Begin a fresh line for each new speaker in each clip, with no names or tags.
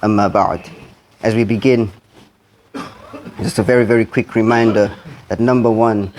Amma ba'd. As we begin, just a very, very quick reminder that number one,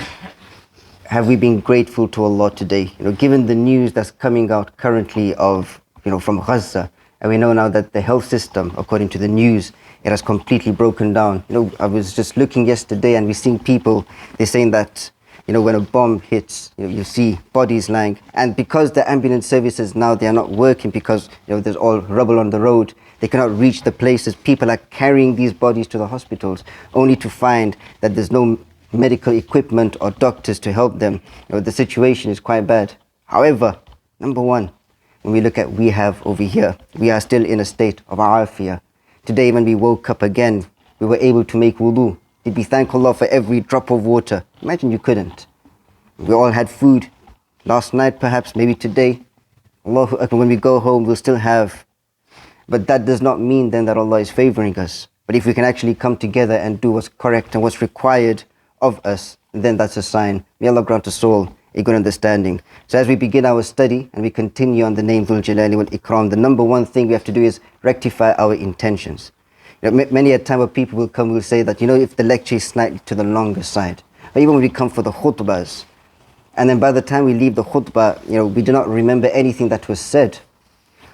have we been grateful to Allah today? Given the news that's coming out currently of, from Gaza, and we know now that the health system, according to the news, it has completely broken down. I was just looking yesterday and we're seeing people, they're saying that, when a bomb hits, you see bodies lying. And because the ambulance services now, they are not working because, there's all rubble on the road, they cannot reach the places. People are carrying these bodies to the hospitals only to find that there's no medical equipment or doctors to help them. The situation is quite bad. However, number one, when we look at we have over here, we are still in a state of afiyah. Today when we woke up again, we were able to make wudu. Did we thank Allah for every drop of water? Imagine you couldn't. We all had food last night, perhaps, maybe today. Allahu Akbar, when we go home, we'll still have. But that does not mean then that Allah is favoring us. But if we can actually come together and do what's correct and what's required of us, then that's a sign. May Allah grant us all a good understanding. So as we begin our study and we continue on the name Dhul Jalaali Wal Ikraam, the number one thing we have to do is rectify our intentions. Many a time where people will come, will say that, if the lecture is slightly to the longer side, or even when we come for the khutbahs, and then by the time we leave the khutbah, we do not remember anything that was said.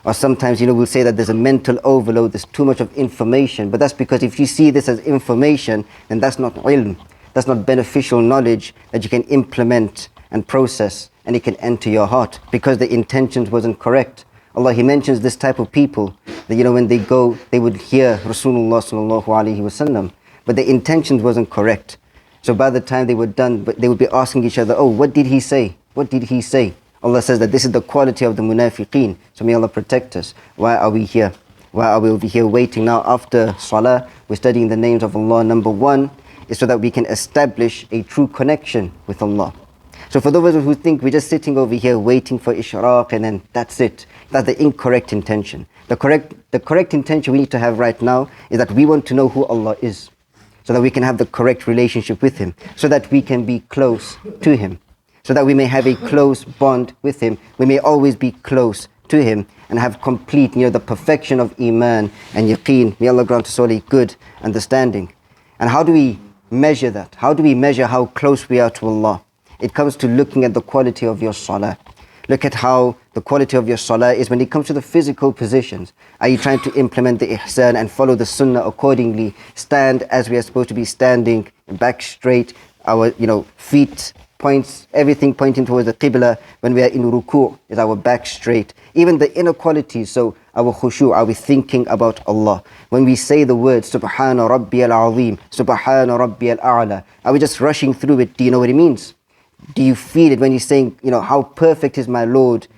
Or sometimes, we'll say that there's a mental overload, there's too much of information, but that's because if you see this as information, then that's not ilm, that's not beneficial knowledge that you can implement and process, and it can enter your heart, because the intentions wasn't correct. Allah, He mentions this type of people, that when they go, they would hear Rasulullah sallallahu alaihi wasallam, but the intentions wasn't correct. So by the time they were done, but they would be asking each other, oh, what did he say? What did he say? Allah says that this is the quality of the munafiqeen. So may Allah protect us. Why are we here? Why are we over here waiting? Now after salah, we're studying the names of Allah. Number one is so that we can establish a true connection with Allah. So for those who think we're just sitting over here waiting for ishraq and then that's it, that's the incorrect intention. The correct intention we need to have right now is that we want to know who Allah is, so that we can have the correct relationship with Him, so that we can be close to Him, so that we may have a close bond with Him. We may always be close to Him and have complete, the perfection of iman and yaqeen. May Allah grant us all a good understanding. And how do we measure that? How do we measure how close we are to Allah? It comes to looking at the quality of your salah. Look at how the quality of your salah is when it comes to the physical positions. Are you trying to implement the ihsan and follow the sunnah accordingly? Stand as we are supposed to be standing, back straight, our feet points, everything pointing towards the qibla. When we are in ruku', is our back straight. Even the inner qualities, so our khushu', are we thinking about Allah? When we say the word Subhana Rabbiyal Azim, Subhana Rabbiyal A'la, are we just rushing through it? Do you know what it means? Do you feel it when you're saying, how perfect is my Lord,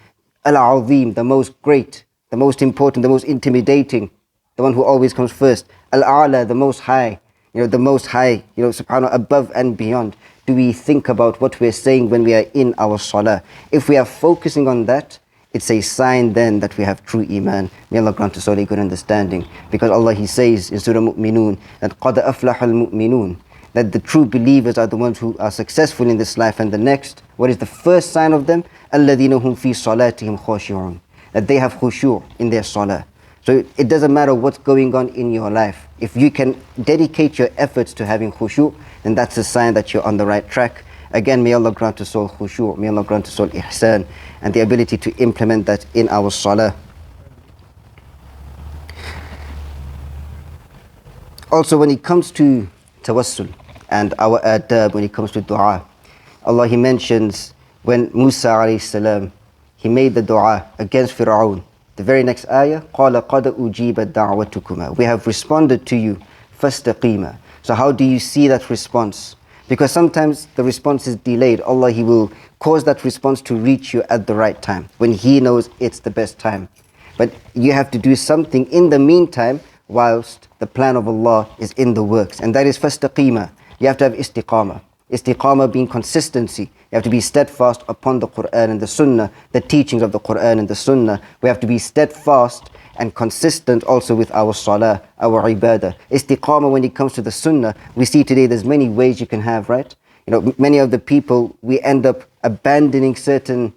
Al-Azim, the most great, the most important, the most intimidating, the one who always comes first, Al-A'la, the most high, the most high, subhanahu, above and beyond. Do we think about what we're saying when we are in our salah? If we are focusing on that, it's a sign then that we have true iman. May Allah grant us all a good understanding. Because Allah, He says in Surah Mu'minun, that قَدْ أَفْلَحَ الْمُؤْمِنُونَ, that the true believers are the ones who are successful in this life and the next. What is the first sign of them? الَّذِينَ هُمْ فِي صَلَاتِهِمْ خَاشِعُونَ, that they have khushu' in their salah. So it doesn't matter what's going on in your life. If you can dedicate your efforts to having khushu', then that's a sign that you're on the right track. Again, may Allah grant us all khushu', may Allah grant us all ihsan, and the ability to implement that in our salah. Also, when it comes to tawassul and our adab, when it comes to dua, Allah, He mentions when Musa alayhi salam, he made the dua against Fir'aun. The very next ayah, قَالَ قَدْ أُجِيبَتْ دَعْوَتُكُمَا, we have responded to you, فَاسْتَقِيمًا. So how do you see that response? Because sometimes the response is delayed. Allah, He will cause that response to reach you at the right time, when He knows it's the best time. But you have to do something in the meantime whilst the plan of Allah is in the works. And that is fastaqima. You have to have istiqamah. Istiqamah being consistency. You have to be steadfast upon the Quran and the Sunnah, the teachings of the Quran and the Sunnah. We have to be steadfast and consistent also with our salah, our ibadah. Istiqamah when it comes to the Sunnah, we see today there's many ways you can have, right? Many of the people, we end up abandoning certain,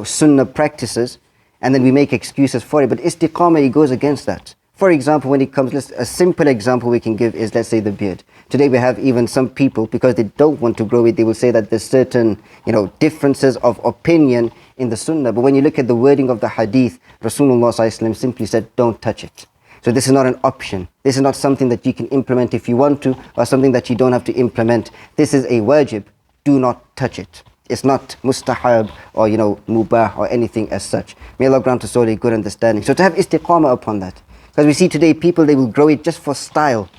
Sunnah practices, and then we make excuses for it. But istiqamah, it goes against that. For example, when it comes, a simple example we can give is, let's say, the beard. Today we have even some people, because they don't want to grow it, they will say that there's certain, differences of opinion in the sunnah. But when you look at the wording of the hadith, Rasulullah ﷺ simply said, don't touch it. So this is not an option. This is not something that you can implement if you want to, or something that you don't have to implement. This is a wajib. Do not touch it. It's not mustahab or, mubah or anything as such. May Allah grant us all a good understanding. So to have istiqamah upon that. Because we see today people, they will grow it just for style.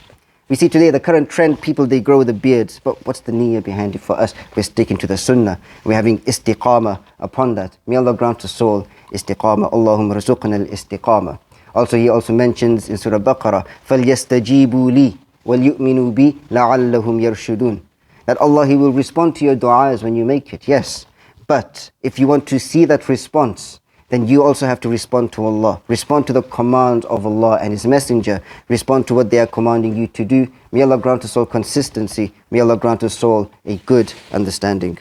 We see today the current trend, people, they grow the beards. But what's the niyyah behind it for us? We're sticking to the sunnah. We're having istiqamah upon that. May Allah grant us all istiqamah. Allahumma razuqna al-istiqamah. Also, he also mentions in Surah Baqarah, فَلْيَسْتَجِيبُوا لِي وَلْيُؤْمِنُوا بِي لَعَلَّهُمْ يَرْشُدُونَ. That Allah, He will respond to your du'as when you make it, yes. But if you want to see that response, then you also have to respond to Allah. Respond to the commands of Allah and His Messenger. Respond to what they are commanding you to do. May Allah grant us all consistency. May Allah grant us all a good understanding.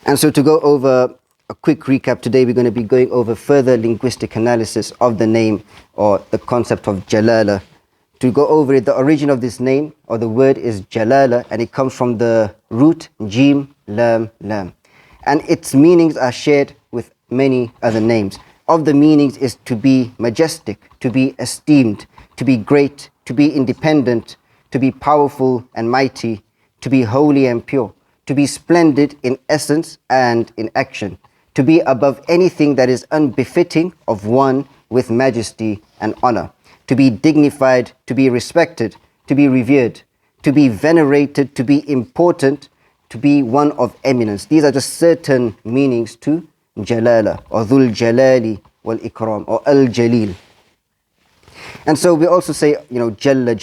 And so to go over a quick recap, today we're going to be going over further linguistic analysis of the name or the concept of Jalala. To go over it, the origin of this name or the word is Jalala, and it comes from the root Jim, Lam, Lam. And its meanings are shared with many other names. Of the meanings is to be majestic, to be esteemed, to be great, to be independent, to be powerful and mighty, to be holy and pure, to be splendid in essence and in action, to be above anything that is unbefitting of one with majesty and honor, to be dignified, to be respected, to be revered, to be venerated, to be important, to be one of eminence. These are just certain meanings to Jalala or Dhul Jalaali Wal Ikraam or Al-Jalil. And so we also say, Jalla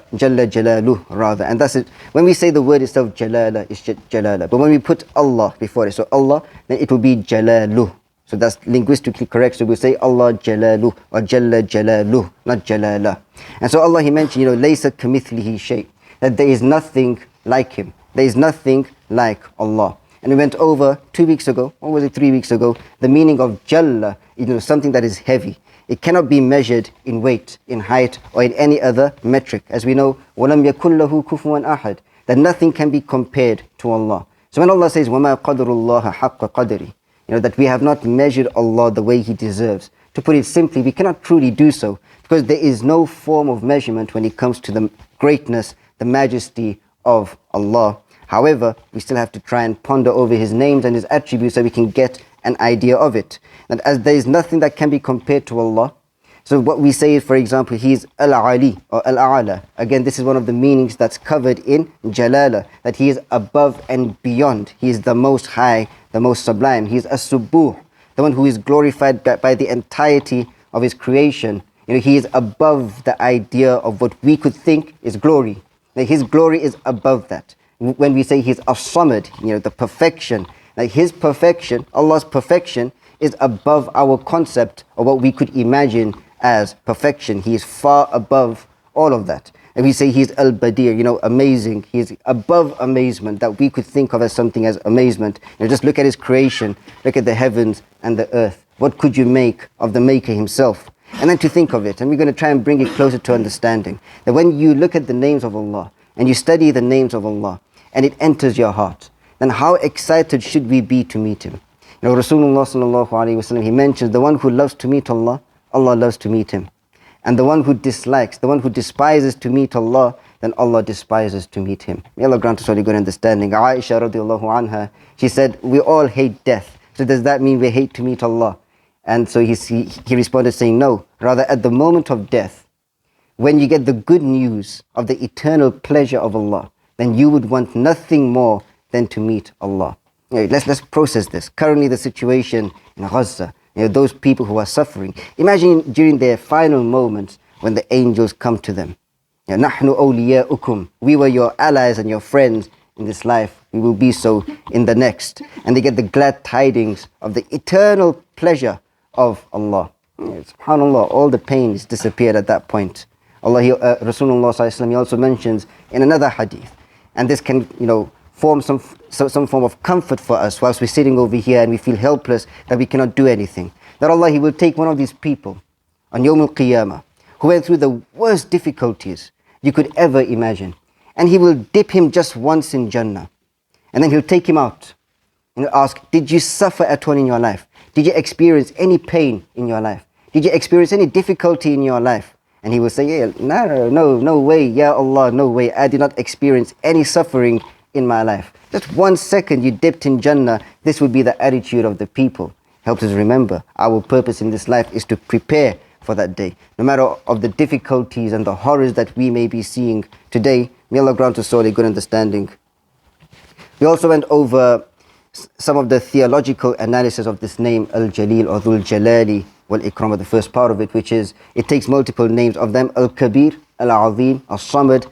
Jalaluh rather. And that's it. When we say the word itself, Jalala, it's Jalala. But when we put Allah before it, so Allah, then it will be Jalaluh. So that's linguistically correct. So we say Allah Jalaluh or Jalla Jalaluh, not Jalala. And so Allah, He mentioned, Laysa kamithlihi shay, that there is nothing like Him. There is nothing like Allah. And we went over 2 weeks ago, or was it 3 weeks ago, the meaning of Jalla, something that is heavy. It cannot be measured in weight, in height, or in any other metric. As we know, وَلَمْ يَكُنْ لَهُ كُفُوًا أَحَدٍ, that nothing can be compared to Allah. So when Allah says, وَمَا قَدْرُ اللَّهَ حَقَّ قَدْرِ, that we have not measured Allah the way He deserves. To put it simply, we cannot truly do so, because there is no form of measurement when it comes to the greatness, the majesty of Allah. However, we still have to try and ponder over His names and His attributes so we can get an idea of it. That as there is nothing that can be compared to Allah, so what we say is, for example, He is Al-Ali or Al-A'la. Again, this is one of the meanings that's covered in Jalala, that He is above and beyond. He is the most high, the most sublime. He is As-Subuh, the one who is glorified by the entirety of His creation. He is above the idea of what we could think is glory. His glory is above that. When we say He's As-Samad, the perfection, like His perfection, Allah's perfection, is above our concept of what we could imagine as perfection. He is far above all of that. And we say He's Al-Badir, amazing. He is above amazement that we could think of as something as amazement. Just look at His creation, look at the heavens and the earth. What could you make of the Maker Himself? And then to think of it, and we're going to try and bring it closer to understanding, that when you look at the names of Allah, and you study the names of Allah, and it enters your heart, then how excited should we be to meet Him? Rasulullah sallallahu alaihi wasallam, he mentions the one who loves to meet Allah, Allah loves to meet him. And the one who dislikes, the one who despises to meet Allah, then Allah despises to meet him. May Allah grant us all a good understanding. Aisha radiallahu anha, she said, we all hate death. So does that mean we hate to meet Allah? And so he responded saying, no. Rather, at the moment of death, when you get the good news of the eternal pleasure of Allah, then you would want nothing more than to meet Allah. Let's process this. Currently the situation in Gaza, those people who are suffering. Imagine during their final moments when the angels come to them. نَحْنُ أَوْلِيَاؤُكُمْ, we were your allies and your friends in this life. We will be so in the next. And they get the glad tidings of the eternal pleasure of Allah. SubhanAllah, all the pain is disappeared at that point. Rasulullah sallallahu alaihi wasallam, he also mentions in another hadith, and this can, form some form of comfort for us whilst we're sitting over here and we feel helpless that we cannot do anything. that Allah, He will take one of these people on Yawm al-Qiyamah who went through the worst difficulties you could ever imagine, and He will dip him just once in Jannah, and then He'll take him out and He'll ask, did you suffer at all in your life? Did you experience any pain in your life? Did you experience any difficulty in your life? And He will say, yeah, no way, Ya Allah, no way, I did not experience any suffering in my life. Just 1 second you dipped in Jannah, this would be the attitude of the people. Helps us remember, our purpose in this life is to prepare for that day. No matter of the difficulties and the horrors that we may be seeing today, may Allah grant us all a good understanding. We also went over some of the theological analysis of this name, Al-Jalil or Dhul Jalaali Wal Ikraam, the first part of it, which is, it takes multiple names of them, Al-Kabir, Al-Azim, Al-Samad,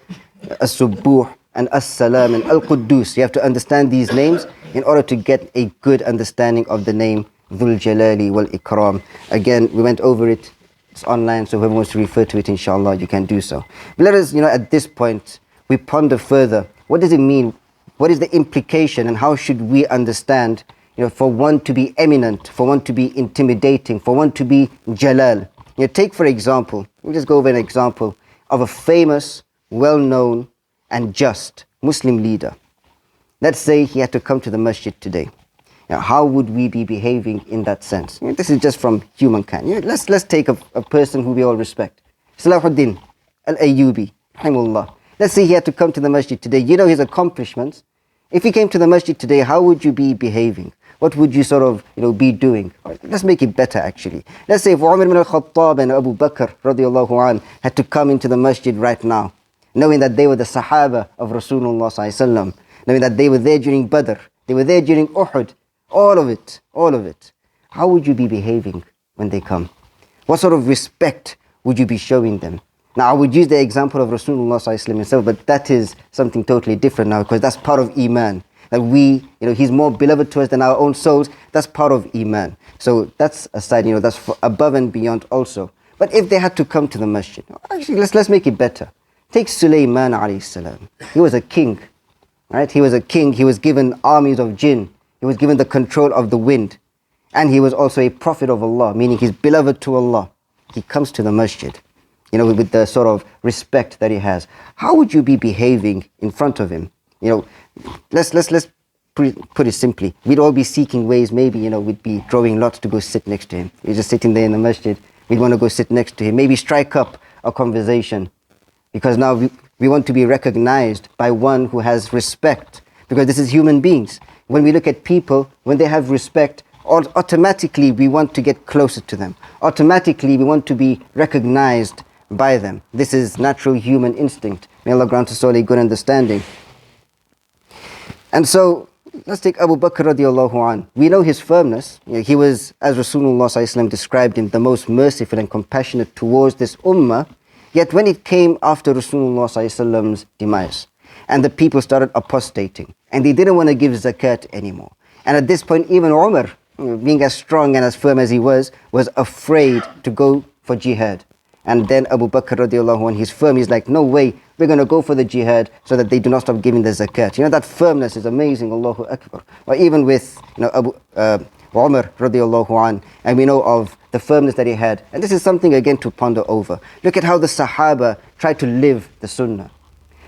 Al-Subbuh, and As-Salam, and Al-Quddus. You have to understand these names in order to get a good understanding of the name Dhul Jalali Wal Ikraam. Again, we went over it. It's online, so whoever wants to refer to it, inshallah, you can do so. But let us, at this point, we ponder further. What does it mean? What is the implication, and how should we understand, for one to be eminent, for one to be intimidating, for one to be Jalal? Take for example, we'll just go over an example of a famous, well-known and just Muslim leader. Let's say he had to come to the masjid today. How would we be behaving in that sense? This is just from humankind. Let's take a person who we all respect. Salahuddin al-Ayyubi, rahimahullah. Let's say he had to come to the masjid today. His accomplishments. If he came to the masjid today, how would you be behaving? What would you be doing? Let's make it better actually. Let's say if Umar ibn al-Khattab and Abu Bakr radiallahu an had to come into the masjid right now, knowing that they were the Sahaba of Rasulullah sallallahu alaihi wasallam, knowing that they were there during Badr, they were there during Uhud, all of it. How would you be behaving when they come? What sort of respect would you be showing them? Now, I would use the example of Rasulullah sallallahu alaihi wasallam himself, but that is something totally different now, because that's part of Iman. That we, He's more beloved to us than our own souls. That's part of Iman. So that's aside, that's for above and beyond also. But if they had to come to the masjid, actually, let's make it better. Take Sulaymaan alayhi salam. He was a king, right? He was a king. He was given armies of jinn. He was given the control of the wind. And he was also a prophet of Allah, meaning he's beloved to Allah. He comes to the masjid, with the sort of respect that he has. How would you be behaving in front of him? Let's put it simply. We'd all be seeking ways, maybe, we'd be drawing lots to go sit next to him. He's just sitting there in the masjid. We'd want to go sit next to him. Maybe strike up a conversation. Because now we want to be recognized by one who has respect. Because this is human beings. When we look at people, when they have respect, automatically we want to get closer to them. Automatically we want to be recognized by them. This is natural human instinct. May Allah grant us all a good understanding. And so, let's take Abu Bakr radiallahu an. We know his firmness. He was, as Rasulullah sallallahu alaihi wasallam described him, the most merciful and compassionate towards this ummah. Yet when it came after Rasulullah sallallahu alaihi wasallam's demise, and the people started apostating, and they didn't want to give zakat anymore. And at this point, even Umar, being as strong and as firm as he was afraid to go for jihad. And then Abu Bakr radiallahu anh, he's firm. He's like, no way, we're going to go for the jihad so that they do not stop giving the zakat. That firmness is amazing, Allahu Akbar. Or even with Umar radiallahu anh, and we know of the firmness that he had. And this is something again to ponder over. Look at how the Sahaba tried to live the Sunnah.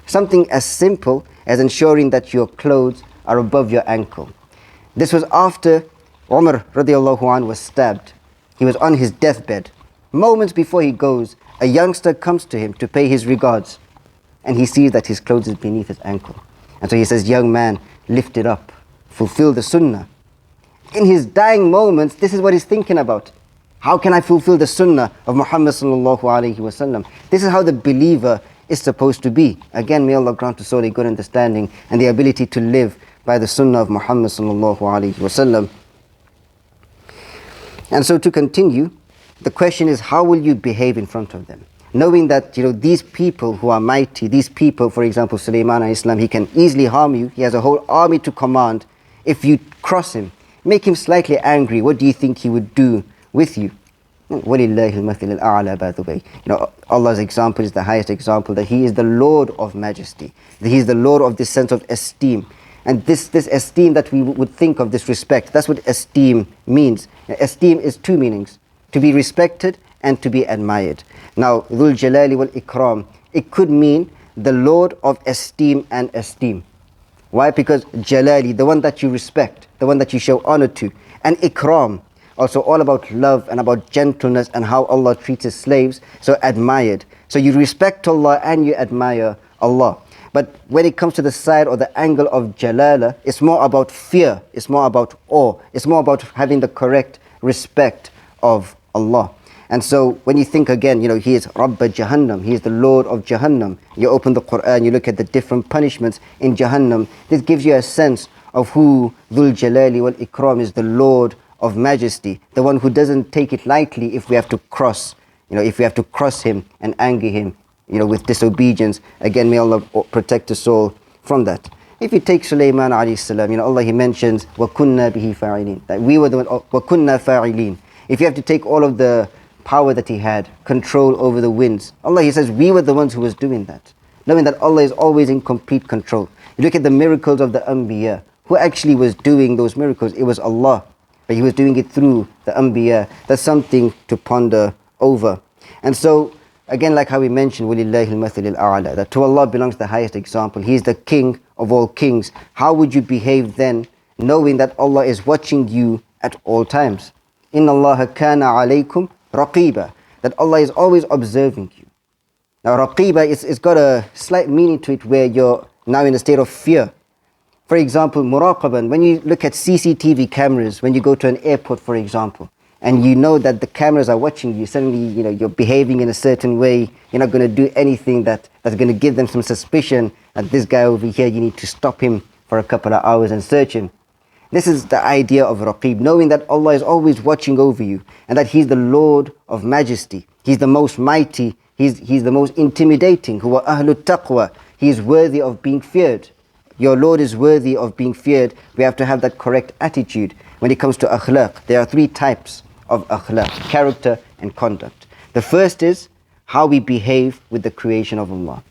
Something as simple as ensuring that your clothes are above your ankle. This was after Umar radiallahu anh was stabbed. He was on his deathbed. Moments before he goes, a youngster comes to him to pay his regards, and he sees that his clothes is beneath his ankle. And so he says, young man, lift it up, fulfill the Sunnah. In his dying moments, this is what he's thinking about. How can I fulfill the Sunnah of Muhammad sallallahu alaihi wasallam? This is how the believer is supposed to be. Again, may Allah grant us all a good understanding and the ability to live by the Sunnah of Muhammad sallallahu alaihi wasallam. And so to continue, the question is, how will you behave in front of them? Knowing that, these people who are mighty, these people, for example, Sulaymaan alayhi salam, he can easily harm you. He has a whole army to command. If you cross him, make him slightly angry, what do you think he would do with you? وَلِلَّهِ الْمَثِلِ الْأَعْلَى, by the way. Allah's example is the highest example, that He is the Lord of Majesty. That He is the Lord of this sense of esteem. And this esteem that we would think of, this respect, that's what esteem means. Esteem is two meanings: to be respected and to be admired. Now, Dhul Jalaali Wal Ikraam, it could mean the Lord of esteem and esteem. Why? Because Jalali, the one that you respect, the one that you show honor to, and Ikram, also all about love and about gentleness and how Allah treats His slaves, so admired. So you respect Allah and you admire Allah. But when it comes to the side or the angle of Jalala, it's more about fear, it's more about awe, it's more about having the correct respect of Allah. And so when you think again, He is Rabba Jahannam, He is the Lord of Jahannam. You open the Quran, you look at the different punishments in Jahannam. This gives you a sense of who Dhul Jalaali Wal Ikraam is, the Lord of Majesty, the one who doesn't take it lightly if we have to cross, if we have to cross Him and anger Him, with disobedience. Again, may Allah protect us all from that. If you take Sulaymaan alayhi salam, Allah, He mentions وَكُنَّا بِهِ فَاعِلِينَ, that we were the one, وَكُنَّا فَاعِلِينَ. If you have to take all of the power that He had, control over the winds, Allah, He says, we were the ones who was doing that. Knowing that Allah is always in complete control. You look at the miracles of the Anbiya. Who actually was doing those miracles? It was Allah. But He was doing it through the Anbiya. That's something to ponder over. And so, again, like how we mentioned, وَلِلَّهِ الْمَثِلِ الْأَعْلَى, that to Allah belongs the highest example. He is the King of all kings. How would you behave then, knowing that Allah is watching you at all times? إِنَّ اللَّهَ كَانَ عَلَيْكُمْ رَقِيبًا, that Allah is always observing you. Now, raqiba, it's got a slight meaning to it where you're now in a state of fear. For example, muraqaban, when you look at CCTV cameras, when you go to an airport, for example, and you know that the cameras are watching you, suddenly, you're behaving in a certain way, you're not going to do anything that's going to give them some suspicion that this guy over here, you need to stop him for a couple of hours and search him. This is the idea of raqib, knowing that Allah is always watching over you and that He's the Lord of Majesty. He's the most mighty, He's the most intimidating. Huwa ahlu taqwa, He is worthy of being feared. Your Lord is worthy of being feared. We have to have that correct attitude. When it comes to akhlaq, there are three types of akhlaq: character and conduct. The first is how we behave with the creation of Allah,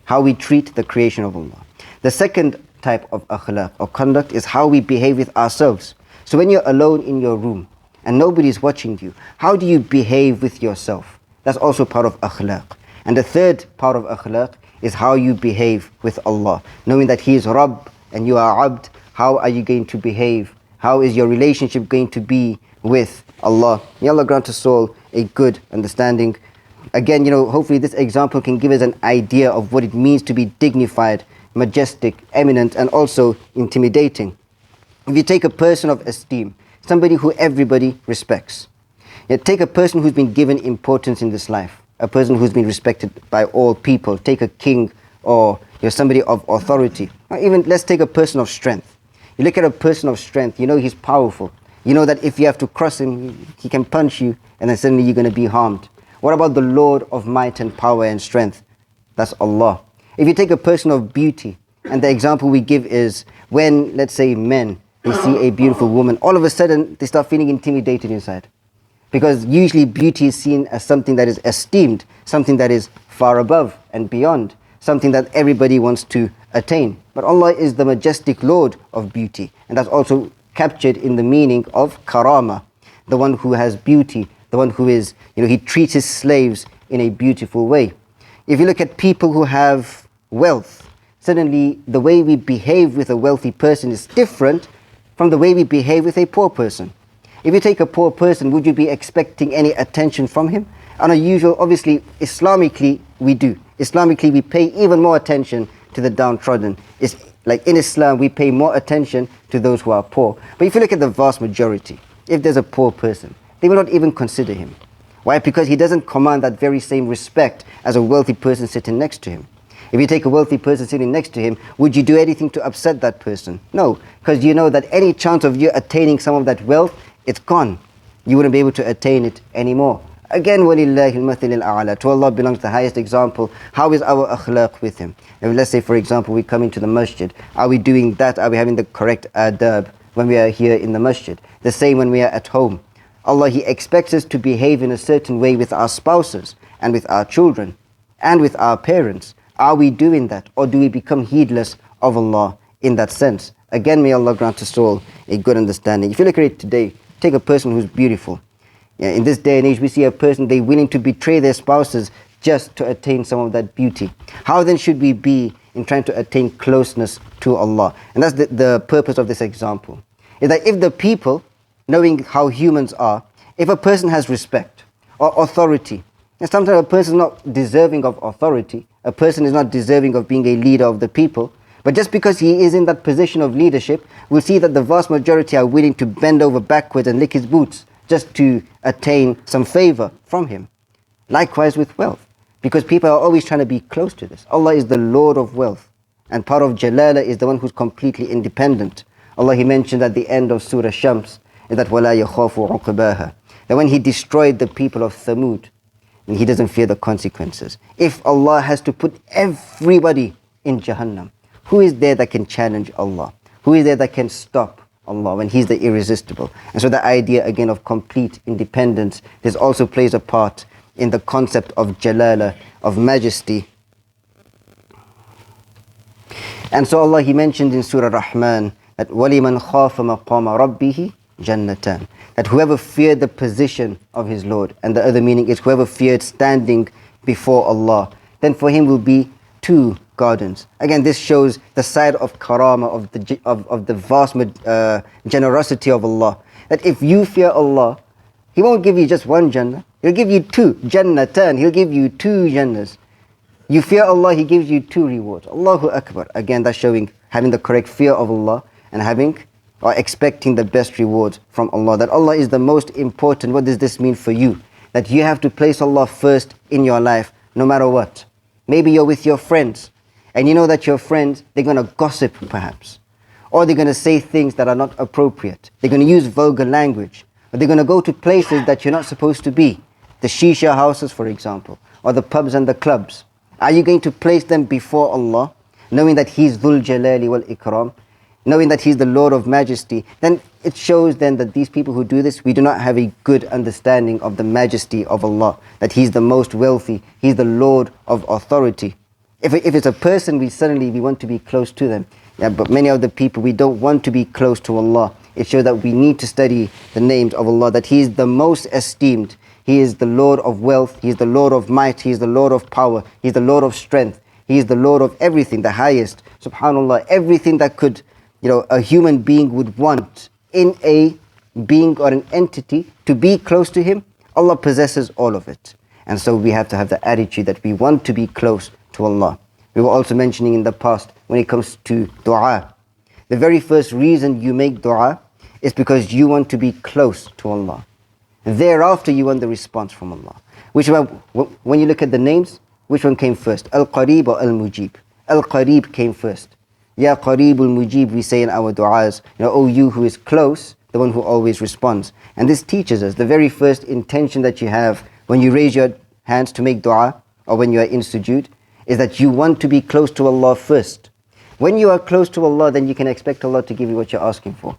how we treat the creation of Allah. The second type of akhlaq or conduct is how we behave with ourselves. So when you're alone in your room and nobody's watching you, how do you behave with yourself? That's also part of akhlaq. And the third part of akhlaq is how you behave with Allah, knowing that He is Rabb and you are Abd. How are you going to behave? How is your relationship going to be with Allah? May Allah grant us all a good understanding. Again, hopefully this example can give us an idea of what it means to be dignified, majestic, eminent, and also intimidating. If you take a person of esteem, somebody who everybody respects, take a person who's been given importance in this life, a person who's been respected by all people. Take a king or somebody of authority. Or even let's take a person of strength. You look at a person of strength, he's powerful. You know that if you have to cross him, he can punch you and then suddenly you're going to be harmed. What about the Lord of might and power and strength? That's Allah. If you take a person of beauty, and the example we give is when, let's say, men, they see a beautiful woman, all of a sudden they start feeling intimidated inside. Because usually beauty is seen as something that is esteemed, something that is far above and beyond, something that everybody wants to attain. But Allah is the majestic Lord of beauty, and that's also captured in the meaning of karama, the one who has beauty, the one who is, He treats His slaves in a beautiful way. If you look at people who have wealth, suddenly the way we behave with a wealthy person is different from the way we behave with a poor person. If you take a poor person, would you be expecting any attention from him? Unusual, obviously, Islamically, we do. Islamically, we pay even more attention to the downtrodden. It's like in Islam, we pay more attention to those who are poor. But if you look at the vast majority, if there's a poor person, they will not even consider him. Why? Because he doesn't command that very same respect as a wealthy person sitting next to him. If you take a wealthy person sitting next to him, would you do anything to upset that person? No, because you know that any chance of you attaining some of that wealth, it's gone. You wouldn't be able to attain it anymore. Again, وَلِلَّهِ الْمَثِلِ الْأَعْلَى. To Allah belongs the highest example. How is our akhlaq with Him? If let's say, for example, we come into the masjid. Are we doing that? Are we having the correct adab when we are here in the masjid? The same when we are at home. Allah, He expects us to behave in a certain way with our spouses and with our children and with our parents. Are we doing that? Or do we become heedless of Allah in that sense. Again, may Allah grant us all a good understanding. If you look at it today, take a person who's beautiful. Yeah, in this day and age, we see a person, they're willing to betray their spouses just to attain some of that beauty. How then should we be in trying to attain closeness to Allah? And that's the purpose of this example. Is that if the people, knowing how humans are, if a person has respect or authority, and sometimes a person is not deserving of authority, a person is not deserving of being a leader of the people, but just because he is in that position of leadership, we'll see that the vast majority are willing to bend over backwards and lick his boots just to attain some favor from him. Likewise with wealth, because people are always trying to be close to this. Allah is the Lord of wealth, and part of Jalala is the one who's completely independent. Allah, He mentioned at the end of Surah Shams, is that وَلَا يَخَافُ عُقْبَاهَا, that when He destroyed the people of Thamud, and He doesn't fear the consequences. If Allah has to put everybody in Jahannam, who is there that can challenge Allah? Who is there that can stop Allah when He's the irresistible? And so the idea again of complete independence, this also plays a part in the concept of Jalala, of majesty. And so Allah, He mentioned in Surah Rahman that وَلِمَنْ خَافَ مَقَامَ رَبِّهِ جَنَّتَانِ, that whoever feared the position of his Lord, and the other meaning is whoever feared standing before Allah, then for him will be 2 gardens. Again, this shows the side of karama, of the vast generosity of Allah. That if you fear Allah, He won't give you just 1 Jannah, He'll give you 2 Jannatan, He'll give you 2 Jannahs. You fear Allah, He gives you 2 rewards. Allahu Akbar. Again, that's showing having the correct fear of Allah and having or expecting the best rewards from Allah. That Allah is the most important. What does this mean for you? That you have to place Allah first in your life, no matter what. Maybe you're with your friends, and you know that your friends, they're going to gossip perhaps. Or they're going to say things that are not appropriate. They're going to use vulgar language. Or they're going to go to places that you're not supposed to be. The shisha houses, for example, or the pubs and the clubs. Are you going to place them before Allah, knowing that He's Dhul Jalaali Wal Ikraam, knowing that He's the Lord of Majesty? Then it shows then that these people who do this, we do not have a good understanding of the majesty of Allah, that He's the most wealthy, He's the Lord of authority. If it's a person, we want to be close to them. Yeah, but many of the people, we don't want to be close to Allah. It shows that we need to study the names of Allah, that He is the most esteemed. He is the Lord of wealth, He is the Lord of might, He is the Lord of power, He is the Lord of strength, He is the Lord of everything, the highest. SubhanAllah, everything that could, a human being would want in a being or an entity to be close to Him, Allah possesses all of it. And so we have to have the attitude that we want to be close to Allah. We were also mentioning in the past, when it comes to dua, the very first reason you make dua is because you want to be close to Allah. Thereafter, you want the response from Allah. Which one, when you look at the names, which one came first? Al-Qareeb or Al-Mujib? Al-Qareeb came first. Ya Qareebul Mujib, we say in our du'as, oh you who is close, the one who always responds. And this teaches us the very first intention that you have when you raise your hands to make dua, or when you are in sujood, is that you want to be close to Allah first. When you are close to Allah, then you can expect Allah to give you what you're asking for.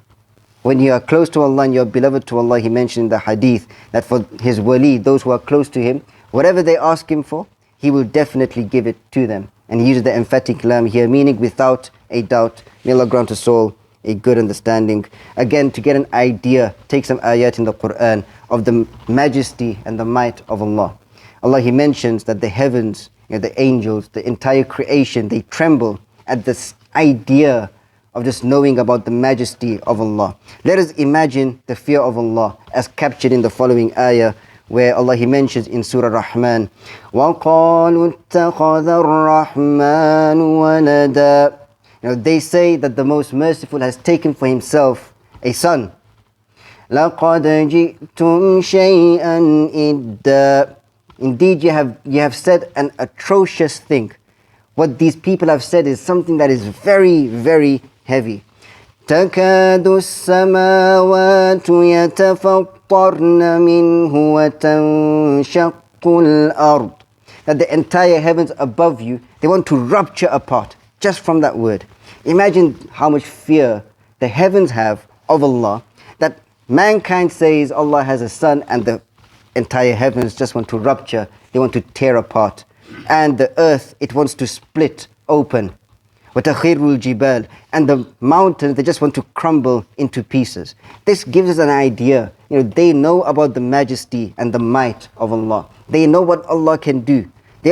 When you are close to Allah and you are beloved to Allah, He mentioned in the hadith that for His wali, those who are close to Him, whatever they ask Him for, He will definitely give it to them. And He uses the emphatic lam here, meaning without a doubt. May Allah grant us all a good understanding. Again, to get an idea, take some ayat in the Quran of the majesty and the might of Allah. Allah, He mentions that the heavens, the angels, the entire creation, they tremble at this idea of just knowing about the majesty of Allah. Let us imagine the fear of Allah as captured in the following ayah, where Allah, He mentions in Surah Rahman, وَقَالُوا اتَّخَذَ الرَّحْمَنُ وَلَدًا. They say that the Most Merciful has taken for Himself a son. لَقَدْ جِئْتُمْ شَيْئًا إِدًّا. Indeed, you have said an atrocious thing. What these people have said is something that is very, very heavy. تَكَادُ السَّمَاوَاتُ يَتَفَطَّرْنَ مِنْهُ وَتَنْشَقُّ الْأَرْضُ. That the entire heavens above you, they want to rupture apart just from that word. Imagine how much fear the heavens have of Allah, that mankind says Allah has a son and the entire heavens just want to rupture, they want to tear apart. And the earth, it wants to split open. وَتَخِرُّ الْجِبَالِ, and the mountains, they just want to crumble into pieces. This gives us an idea. They know about the majesty and the might of Allah. They know what Allah can do. They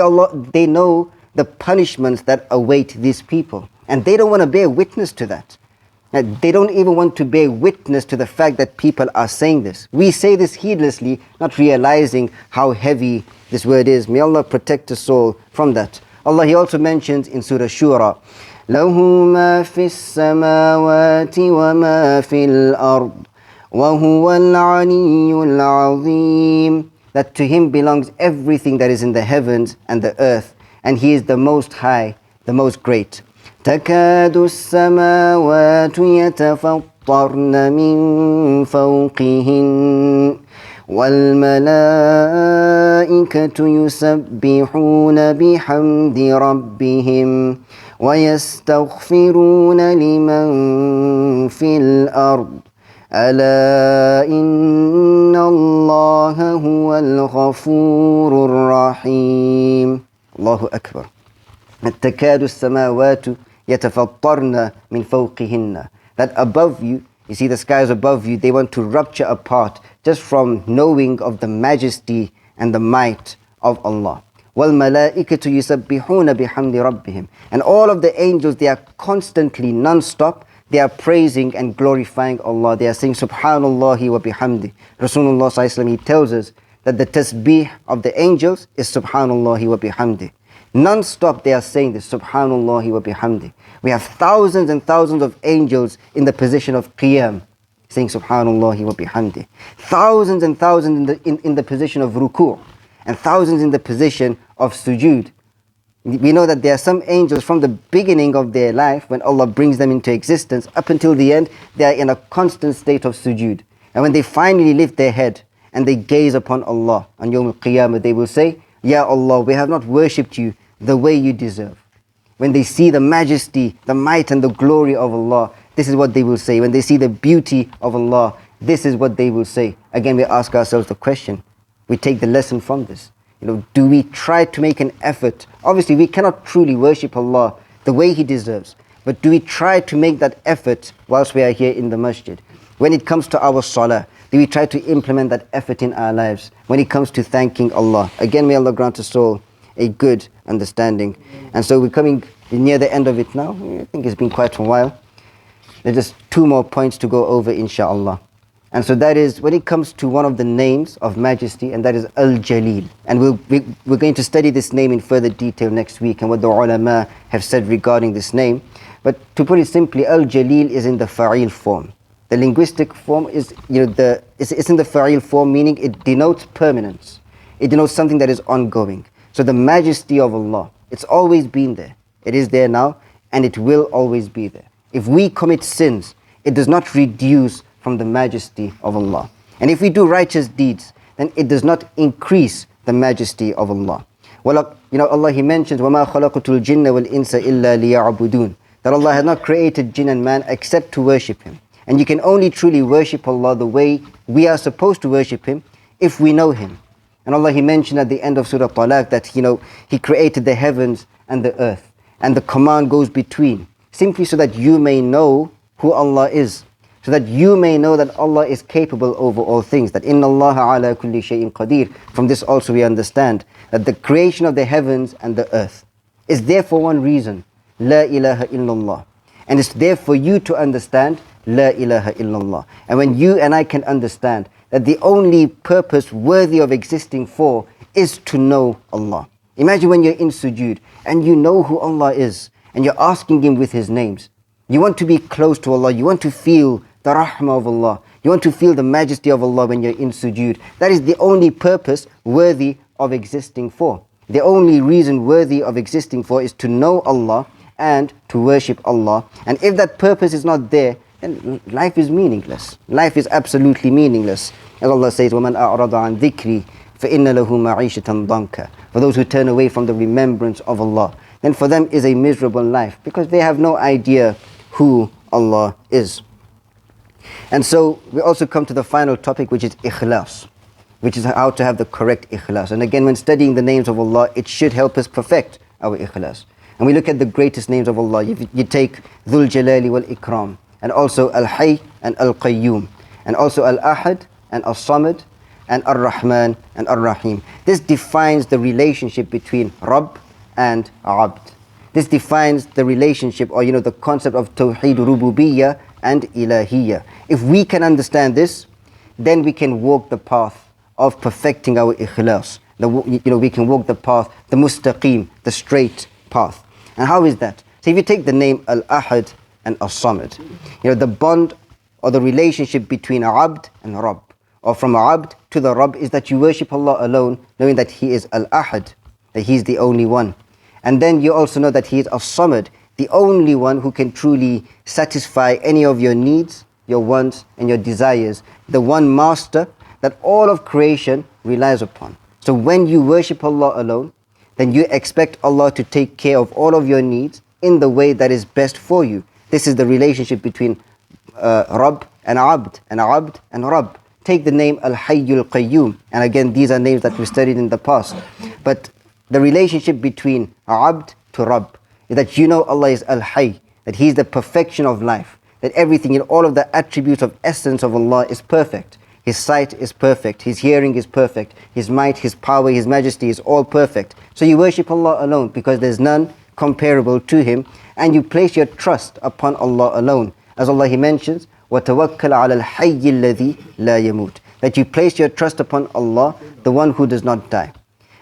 know the punishments that await these people. And they don't want to bear witness to that. They don't even want to bear witness to the fact that people are saying this. We say this heedlessly, not realizing how heavy this word is. May Allah protect us all from that. Allah, He also mentions in Surah Shura, لَهُ مَا فِي السَّمَاوَاتِ وَمَا فِي الْأَرْضِ وَهُوَ الْعَلِيُّ الْعَظِيمُ, that to Him belongs everything that is in the heavens and the earth, and He is the most high, the most great. تَكَادُ السَّمَاوَاتُ يَتَفَطَّرْنَ مِنْ فَوْقِهِنَّ وَالْمَلَائِكَةُ يُسَبِّحُونَ بِحَمْدِ رَبِّهِمْ وَيَسْتَغْفِرُونَ لِمَنْ فِي الْأَرْضِ أَلَا إِنَّ اللَّهَ هُوَ الْغَفُورُ الرَّحِيمُ. Allahu Akbar. تَكَادُ السَّمَاوَاتُ يَتَفَطَّرْنَ مِنْ فَوْقِهِنَّ, that above you, you see the skies above you, they want to rupture apart just from knowing of the majesty and the might of Allah. وَالْمَلَائِكَةُ يُسَبِّحُونَ بِحَمْدِ رَبِّهِمْ, and all of the angels, they are constantly, non-stop, they are praising and glorifying Allah. They are saying Subhanallah wa bihamdi. Rasulullah sallallahu alaihi wasallam, he tells us that the tasbih of the angels is Subhanallah wa bihamdi. Non-stop they are saying this, Subhanallah wa bihamdi. We have thousands and thousands of angels in the position of qiyam, saying Subhanallah wa bihamdi. Thousands and thousands in the position of ruku', and thousands in the position of sujood. We know that there are some angels from the beginning of their life, when Allah brings them into existence, up until the end, they are in a constant state of sujood. And when they finally lift their head and they gaze upon Allah on Yawm al-Qiyamah, they will say, Ya Allah, we have not worshipped you the way you deserve. When they see the majesty, the might and the glory of Allah, this is what they will say. When they see the beauty of Allah, this is what they will say. Again, we ask ourselves the question, we take the lesson from this. Do we try to make an effort? Obviously, we cannot truly worship Allah the way He deserves. But do we try to make that effort whilst we are here in the masjid? When it comes to our salah, do we try to implement that effort in our lives? When it comes to thanking Allah, again, may Allah grant us all a good understanding. And so we're coming near the end of it now. I think it's been quite a while. There's just 2 more points to go over, inshallah. And so that is when it comes to one of the names of Majesty, and that is Al-Jalil. And we're going to study this name in further detail next week and what the ulama have said regarding this name. But to put it simply, Al-Jalil is in the fa'il form. The linguistic form is, it's in the fa'il form, meaning it denotes permanence. It denotes something that is ongoing. So the majesty of Allah, it's always been there. It is there now, and it will always be there. If we commit sins, it does not reduce from the majesty of Allah. And if we do righteous deeds, then it does not increase the majesty of Allah. Well, Allah, He mentions, وَمَا خَلَقْتُ الْجِنَّ وَالْإِنسَ إِلَّا لِيَعْبُدُونَ, that Allah has not created jinn and man except to worship Him. And you can only truly worship Allah the way we are supposed to worship Him if we know Him. And Allah, He mentioned at the end of Surah Talaq that, He created the heavens and the earth. And the command goes between, simply so that you may know who Allah is. So that you may know that Allah is capable over all things. That inna Allaha ala kulli shay'in qadir. From this also we understand that the creation of the heavens and the earth is there for one reason. La ilaha illallah. And it's there for you to understand La ilaha illallah. And when you and I can understand that the only purpose worthy of existing for is to know Allah. Imagine when you're in sujood and you know who Allah is and you're asking Him with His names. You want to be close to Allah. You want to feel the rahmah of Allah. You want to feel the majesty of Allah when you're in sujood. That is the only purpose worthy of existing for. The only reason worthy of existing for is to know Allah and to worship Allah. And if that purpose is not there, then life is meaningless. Life is absolutely meaningless. As Allah says, وَمَنْ أَعْرَضَ عَنْ ذِكْرِي فَإِنَّ لَهُ مَعِيشَةً ضَنْكَ. For those who turn away from the remembrance of Allah, then for them is a miserable life, because they have no idea who Allah is. And so we also come to the final topic, which is ikhlas, which is how to have the correct ikhlas. And again, when studying the names of Allah, it should help us perfect our ikhlas. And we look at the greatest names of Allah. You take Dhul Jalaali Wal Ikraam, and also Al-Hayy and Al-Qayyum, and also Al-Ahad and Al-Samad, and Ar-Rahman and Ar-Rahim. This defines the relationship between Rabb and Abd. This defines the relationship, or the concept of Tawheed Rububiyyah and Ilahiyyah. If we can understand this, then we can walk the path of perfecting our ikhlas. We can walk the path, the mustaqim, the straight path. And how is that? So if you take the name Al-Ahad and Al-Samad, the bond or the relationship between Abd and Rabb, or from Abd to the Rabb, is that you worship Allah alone, knowing that He is Al-Ahad, that He is the only one. And then you also know that He is Al-Samad, the only one who can truly satisfy any of your needs, your wants and your desires, the one master that all of creation relies upon. So when you worship Allah alone, then you expect Allah to take care of all of your needs in the way that is best for you. This is the relationship between Rabb and Abd, and Abd and Rabb. Take the name Al-Hayyul Qayyum, and again these are names that we studied in the past. But the relationship between Abd to Rabb is that Allah is Al-Hayy, that He is the perfection of life, that everything in all of the attributes of essence of Allah is perfect. His sight is perfect, His hearing is perfect, His might, His power, His majesty is all perfect. So you worship Allah alone because there's none comparable to Him, and you place your trust upon Allah alone. As Allah He mentions, وَتَوَكَّلْ عَلَى الْحَيِّ الَّذِي لَا يَمُوتُ, that you place your trust upon Allah, the one who does not die.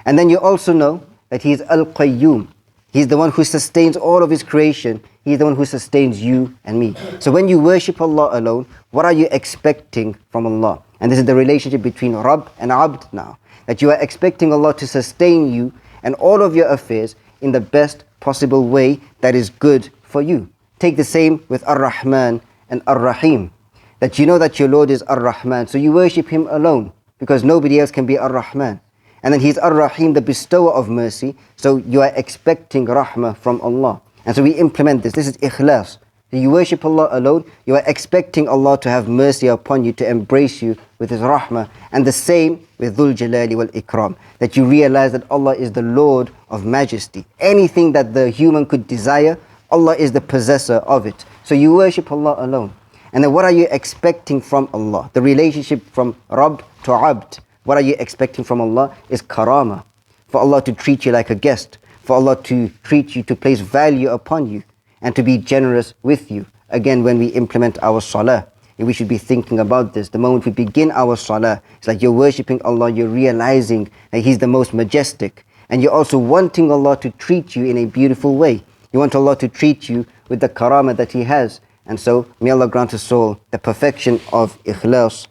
And then you also know that He is Al-Qayyum. He's the one who sustains all of His creation. He's the one who sustains you and me. So when you worship Allah alone, what are you expecting from Allah? And this is the relationship between Rabb and Abd now. That you are expecting Allah to sustain you and all of your affairs in the best possible way that is good for you. Take the same with Ar-Rahman and Ar-Rahim. That you know that your Lord is Ar-Rahman, so you worship Him alone because nobody else can be Ar-Rahman. And then He's Ar-Rahim, the bestower of mercy, so you are expecting rahmah from Allah. And so we implement this. This is ikhlas. You worship Allah alone, you are expecting Allah to have mercy upon you, to embrace you with His rahmah. And the same with Dhul Jalaali Wal Ikraam, that you realize that Allah is the Lord of Majesty. Anything that the human could desire, Allah is the possessor of it. So you worship Allah alone. And then what are you expecting from Allah? The relationship from Rabb to Abd. What are you expecting from Allah is karama. For Allah to treat you like a guest. For Allah to treat you, to place value upon you, and to be generous with you. Again, when we implement our salah, we should be thinking about this. The moment we begin our salah, it's like you're worshipping Allah, you're realizing that He's the most majestic. And you're also wanting Allah to treat you in a beautiful way. You want Allah to treat you with the karama that He has. And so, may Allah grant us all the perfection of ikhlas.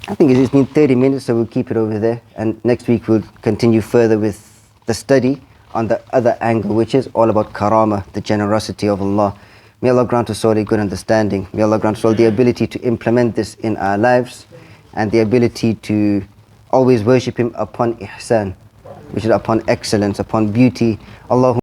I think it's been 30 minutes, so we'll keep it over there. And next week we'll continue further with the study on the other angle, which is all about karama, the generosity of Allah. May Allah grant us all a good understanding. May Allah grant us all the ability to implement this in our lives, and the ability to always worship Him upon ihsan, which is upon excellence, upon beauty. Allahumma